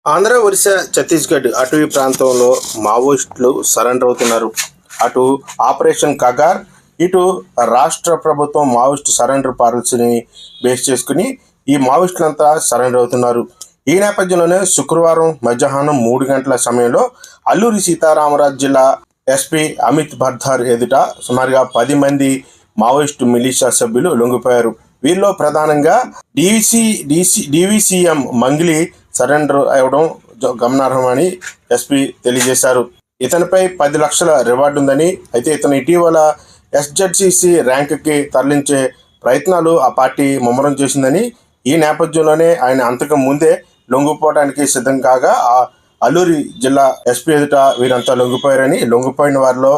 ఆంధ్ర, ఒరిస్సా, ఛత్తీస్గఢ్ అటవీ ప్రాంతంలో మావోయిస్టులు సరెండర్ అవుతున్నారు. అటు ఆపరేషన్ కగార్, ఇటు రాష్ట్ర ప్రభుత్వం మావోయిస్టు సరెండర్ పాలసీని బేస్ చేసుకుని ఈ మావోయిస్టులంతా సరెండర్ అవుతున్నారు. ఈ నేపథ్యంలోనే శుక్రవారం మధ్యాహ్నం 3 గంటల సమయంలో అల్లూరి సీతారామరాజు జిల్లా ఎస్పీ అమిత్ బర్ధార్ ఎదుట సుమారుగా 10 మంది మావోయిస్టు మిలిషియా సభ్యులు లొంగిపోయారు. వీరిలో ప్రధానంగా డివిసిఎం మంగిలి సరెండర్ అవ్వడం గమనార్హమని ఎస్పీ తెలియజేశారు. ఇతనిపై 10 లక్షల రివార్డు ఉందని, అయితే ఇతను ఇటీవల ఎస్జెడ్సిసి ర్యాంక్కి తరలించే ప్రయత్నాలు ఆ పార్టీ ముమ్మరం చేసిందని, ఈ నేపథ్యంలోనే ఆయన అంతకు ముందే లొంగిపోవడానికి సిద్ధం కాగా అల్లూరి జిల్లా ఎస్పీ ఎదుట వీరంతా లొంగిపోయారని, లొంగిపోయిన వారిలో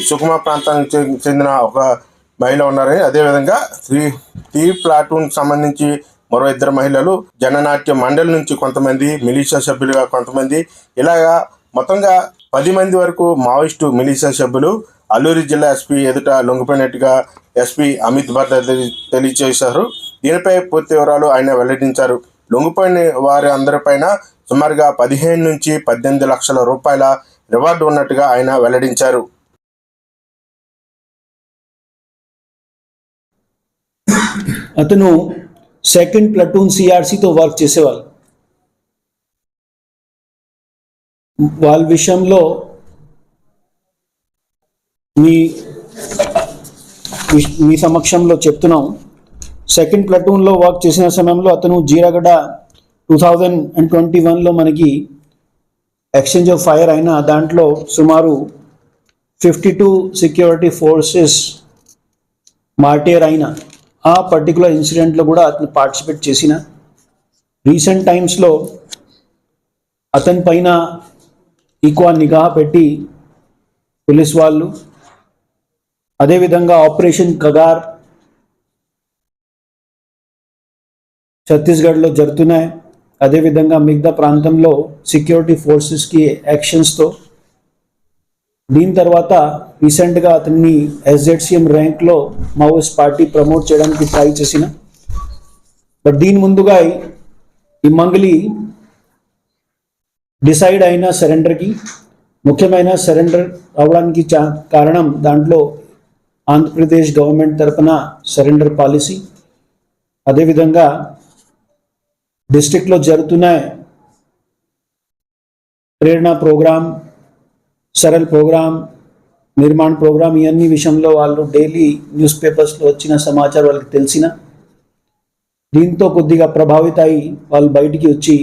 సుకుమా ప్రాంతానికి చెందిన ఒక మహిళ ఉన్నారని, అదేవిధంగా త్రీ ప్లాటూన్ సంబంధించి మరో 2 మహిళలు, జననాట్య మండలి నుంచి కొంతమంది, మిలిషియా సభ్యులుగా కొంతమంది, ఇలాగా మొత్తంగా 10 మంది వరకు మావోయిస్టు మిలిషియా సభ్యులు అల్లూరి జిల్లా ఎస్పీ ఎదుట లొంగిపోయినట్టుగా ఎస్పీ అమిత్ బర్ధార్ తెలియజేశారు. దీనిపై పూర్తి వివరాలు ఆయన వెల్లడించారు. లొంగిపోయిన వారి అందరిపైన సుమారుగా 15 నుంచి 18 లక్షల రూపాయల రివార్డు ఉన్నట్టుగా ఆయన వెల్లడించారు. అతను సెకండ్ ప్లటూన్ సిఆర్సీతో వర్క్ చేసేవాళ్ళు. వాళ్ళ విషయంలో మీ సమక్షంలో చెప్తున్నాం. సెకండ్ ప్లటూన్లో వర్క్ చేసిన సమయంలో అతను జీరాగడ్డ 2021లో మనకి ఎక్స్చేంజ్ ఆఫ్ ఫైర్ అయిన దాంట్లో సుమారు 52 సెక్యూరిటీ ఫోర్సెస్ మార్టేర్ అయిన ఆ పర్టికులర్ ఇన్సిడెంట్లో కూడా అతను పార్టిసిపేట్ చేసిన. రీసెంట్ టైమ్స్లో అతని పైన ఎక్కువ నిఘా పెట్టి పోలీస్ వాళ్ళు, అదేవిధంగా ఆపరేషన్ కగార్ ఛత్తీస్గఢ్లో జరుగుతున్నాయి. అదేవిధంగా మిగతా ప్రాంతంలో సెక్యూరిటీ ఫోర్సెస్కి యాక్షన్స్తో. దీని తర్వాత రీసెంట్గా అతన్ని ఎస్జెడ్సిఎం ర్యాంక్లో మావోయిస్ట్ పార్టీ ప్రమోట్ చేయడానికి ట్రై చేసిన. బట్ దీని ముందుగా ఈ మంగళి డిసైడ్ అయిన సరెండర్కి, ముఖ్యమైన సరెండర్ అవడానికి కారణం దాంట్లో ఆంధ్రప్రదేశ్ గవర్నమెంట్ తరఫున సరెండర్ పాలసీ, అదేవిధంగా డిస్ట్రిక్ట్లో జరుగుతున్న Prerana program, Saral program, Nirman program, ఇవన్నీ విషయంలో వాళ్ళు డైలీ న్యూస్ పేపర్స్లో వచ్చిన సమాచారం వాళ్ళకి తెలిసిన. దీంతో కొద్దిగా ప్రభావిత అయి వాళ్ళు బయటికి వచ్చి